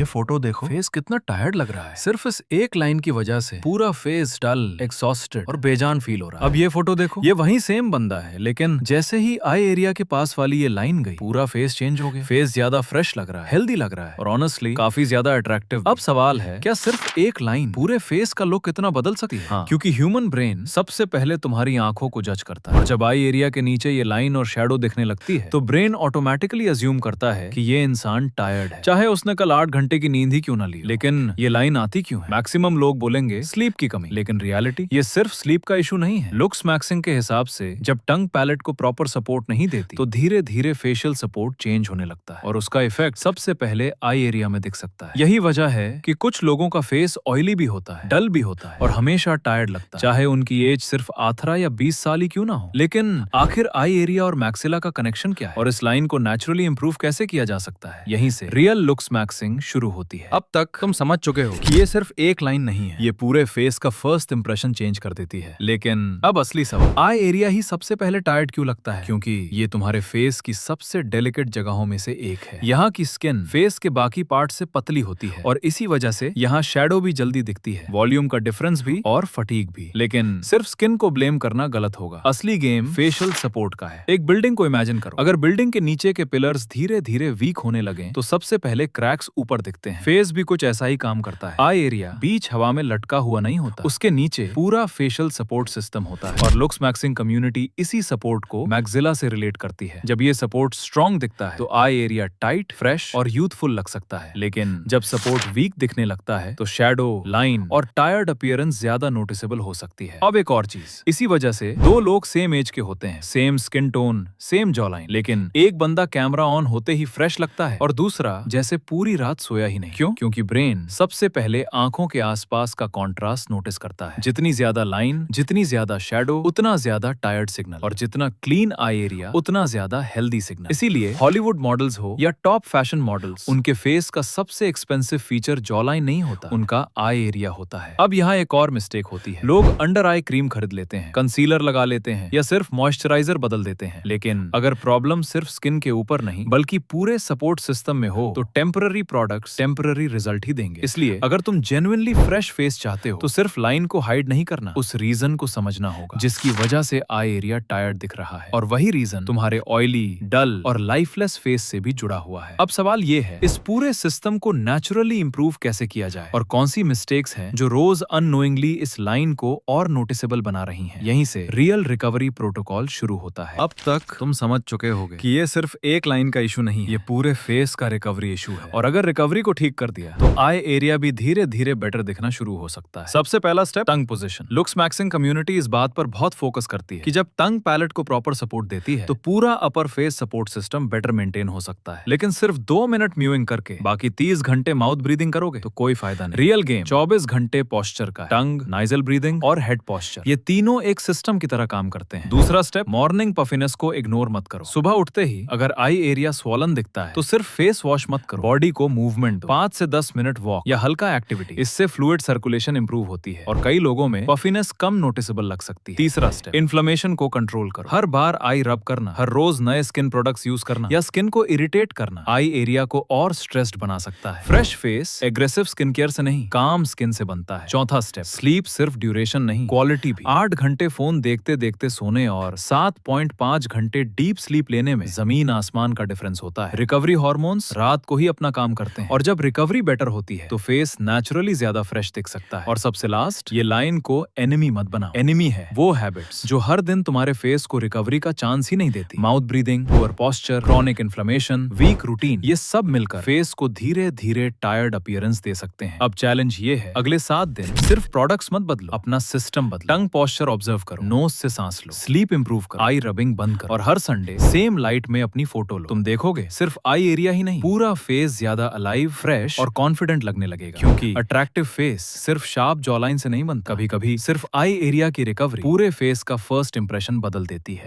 ये फोटो देखो, फेस कितना टायर्ड लग रहा है। सिर्फ इस एक लाइन की वजह से पूरा फेस डल, एग्जॉस्टेड और बेजान फील हो रहा है। अब ये फोटो देखो, ये वही सेम बंदा है, लेकिन जैसे ही आई एरिया के पास वाली ये लाइन गई, पूरा फेस चेंज हो गया। फेस ज्यादा फ्रेश लग रहा है, हेल्दी लग रहा है और ऑनेस्टली काफी ज्यादा अट्रैक्टिव। अब सवाल है, क्या सिर्फ एक लाइन पूरे फेस का लुक इतना बदल सकती है? हाँ, क्योंकि ह्यूमन ब्रेन सबसे पहले तुम्हारी आंखों को जज करता है, और जब आई एरिया के नीचे ये लाइन और शैडो दिखने लगती है तो ब्रेन ऑटोमेटिकली अज्यूम करता है कि ये इंसान टायर्ड है, चाहे उसने कल 8 घंटे की नींद ही क्यों ना ली। लेकिन ये लाइन आती क्यों है? मैक्सिमम लोग बोलेंगे स्लीप की कमी, लेकिन रियलिटी ये सिर्फ स्लीप का इशू नहीं है। लुक्स मैक्सिंग के हिसाब से जब टंग पैलेट को प्रॉपर सपोर्ट नहीं देती तो धीरे धीरे फेशियल सपोर्ट चेंज होने लगता है, और उसका इफेक्ट सबसे पहले आई एरिया में दिख सकता है। यही वजह है कि कुछ लोगों का फेस ऑयली भी होता है, डल भी होता है और हमेशा टायर्ड लगता है, चाहे उनकी एज सिर्फ 18 या 20 साल ही क्यों ना हो। लेकिन आखिर आई एरिया और मैक्सिला का कनेक्शन क्या है, और इस लाइन को नेचुरली इंप्रूव कैसे किया जा सकता है? यहीं से रियल लुक्स मैक्सिंग शुरू होती है। अब तक तुम समझ चुके हो कि ये सिर्फ एक लाइन नहीं है, ये पूरे फेस का फर्स्ट इंप्रेशन चेंज कर देती है। लेकिन अब असली सवाल, आई एरिया ही सबसे पहले टायर्ड क्यों लगता है? क्योंकि ये तुम्हारे फेस की सबसे डेलिकेट जगहों में से एक है। यहाँ की स्किन फेस के बाकी पार्ट से पतली होती है और इसी वजह से यहाँ शैडो भी जल्दी दिखती है, वॉल्यूम का डिफरेंस भी और फटीग भी। लेकिन सिर्फ स्किन को ब्लेम करना गलत होगा, असली गेम फेशियल सपोर्ट का है। एक बिल्डिंग को इमेजिन करो, अगर बिल्डिंग के नीचे के पिलर्स धीरे धीरे वीक होने लगे तो सबसे पहले क्रैक्स ऊपर दिखते हैं। फेस भी कुछ ऐसा ही काम करता है। आई एरिया बीच हवा में लटका हुआ नहीं होता, उसके नीचे पूरा फेशियल सपोर्ट सिस्टम होता है, और लुक्स मैक्सिंग कम्युनिटी इसी सपोर्ट को मैक्सिला से रिलेट करती है। जब ये सपोर्ट स्ट्रॉन्ग दिखता है तो आई एरिया टाइट, फ्रेश और यूथफुल लग सकता है, लेकिन जब सपोर्ट वीक दिखने लगता है तो शैडो, लाइन और टायर्ड अपीयरेंस ज्यादा नोटिसेबल हो सकती है। अब एक और चीज, इसी वजह से दो लोग सेम एज के होते हैं, same skin tone, same jaw line, लेकिन एक बंदा कैमरा ऑन होते ही फ्रेश लगता है और दूसरा जैसे पूरी रात सोया ही नहीं। क्यों? क्योंकि ब्रेन सबसे पहले आंखों के आसपास का कॉन्ट्रास्ट नोटिस करता है। जितनी ज्यादा लाइन, जितनी ज्यादा शैडो, उतना ज्यादा टायर्ड सिग्नल, और जितना क्लीन आई एरिया उतना ज्यादा हेल्दी सिग्नल। इसीलिए हॉलीवुड मॉडल्स हो या टॉप फैशन मॉडल्स, उनके फेस का सबसे एक्सपेंसिव फीचर जॉ लाइन नहीं होता, उनका आई एरिया होता है। अब यहाँ एक और मिस्टेक होती है, लोग अंडर आई क्रीम खरीद लेते हैं, कंसीलर लगा लेते हैं या सिर्फ मॉइस्चराइजर बदल देते हैं, लेकिन अगर प्रॉब्लम सिर्फ स्किन के ऊपर नहीं बल्कि पूरे सपोर्ट सिस्टम में हो तो टेम्पररी प्रोडक्ट्स टेम्पररी रिजल्ट ही देंगे। इसलिए अगर तुम जेन्युइनली फ्रेश फेस चाहते हो तो सिर्फ लाइन को हाइड नहीं करना, उस रीजन को समझना होगा जिसकी वजह से आई एरिया टायर्ड दिख रहा है, और वही रीजन तुम्हारे ऑयली, डल और लाइफलेस फेस से भी जुड़ा हुआ है। अब सवाल ये है, इस पूरे सिस्टम को नेचुरली इंप्रूव कैसे किया जाए, और कौन सी मिस्टेक्स हैं जो रोज अननोइंगली इस लाइन को और नोटिसेबल बना रही हैं। यहीं से रियल रिकवरी प्रोटोकॉल शुरू होता है। अब तक तुम समझ चुके होगे कि ये सिर्फ एक लाइन का इशू नहीं, ये पूरे फेस का रिकवरी इशू है, और अगर रिकवरी को ठीक कर दिया तो आई एरिया भी धीरे धीरे बेटर दिखना शुरू हो सकता है। सबसे पहला स्टेप, टंग पोजीशन। लुक्स मैक्सिंग कम्युनिटी इस बात पर बहुत फोकस करती है कि जब टंग पैलेट को प्रॉपर सपोर्ट देती है तो पूरा अपर face support system better maintain हो सकता है। लेकिन सिर्फ 2 मिनट म्यूइंग करके बाकी 30 घंटे माउथ ब्रीदिंग करोगे तो कोई फायदा नहीं। रियल गेम 24 घंटे पोस्चर का है। टंग, नाइजल ब्रीदिंग और हेड पोस्चर, ये तीनों एक सिस्टम की तरह काम करते हैं। दूसरा स्टेप, मॉर्निंग पफिनेस को इग्नोर मत करो। सुबह उठते ही अगर आई एरिया स्वॉलन दिखता है तो सिर्फ फेस वॉश मत करो, बॉडी को मूवमेंट दो, 5 से 10 मिनट वॉक या हल्का एक्टिविटी, इससे फ्लूइड सर्कुलेशन इंप्रूव होती है और कई लोगों में पफिनेस कम नोटिसेबल लग सकती है। तीसरा स्टेप, इन्फ्लेमेशन को कंट्रोल करो। हर बार आई रब करना, हर रोज नए स्किन प्रोडक्ट्स यूज करना या स्किन को इरिटेट करना आई एरिया को और स्ट्रेस्ड बना सकता है। Fresh face aggressive skin care से नहीं, काम स्किन से बनता है। चौथा स्टेप, स्लीप सिर्फ ड्यूरेशन नहीं, क्वालिटी भी। 8 घंटे फोन देखते देखते सोने और 7.5 घंटे डीप स्लीप लेने में जमीन आसमान का डिफरेंस होता है। रिकवरी हार्मोन्स रात को ही अपना काम करते हैं, और जब रिकवरी बेटर होती है तो फेस नेचुरली ज्यादा फ्रेश दिख सकता है। और सबसे लास्ट, ये लाइन को एनिमी मत बनाओ। एनिमी है वो हैबिट्स जो हर दिन तुम्हारे फेस को रिकवरी का चांस ही नहीं देती। Mouth breathing, poor posture, chronic inflammation, weak routine, ये सब मिलकर फेस को धीरे धीरे टायर्ड अपीयरेंस दे सकते हैं। अब चैलेंज ये है, अगले 7 दिन सिर्फ प्रोडक्ट्स मत बदलो, अपना सिस्टम बदलो। टंग पोस्चर ऑब्जर्व करो, नोज से सांस लो, स्लीप इंप्रूव करो, आई रबिंग बंद करो, और हर संडे सेम लाइट में अपनी फोटो लो। तुम देखोगे सिर्फ आई एरिया ही नहीं, पूरा फेस ज्यादा अलाइव, फ्रेश और कॉन्फिडेंट लगने लगेगा। क्योंकि अट्रैक्टिव फेस सिर्फ शार्प जॉलाइन से नहीं बनता, कभी कभी सिर्फ आई एरिया की रिकवरी पूरे फेस का फर्स्ट इंप्रेशन बदल देती है।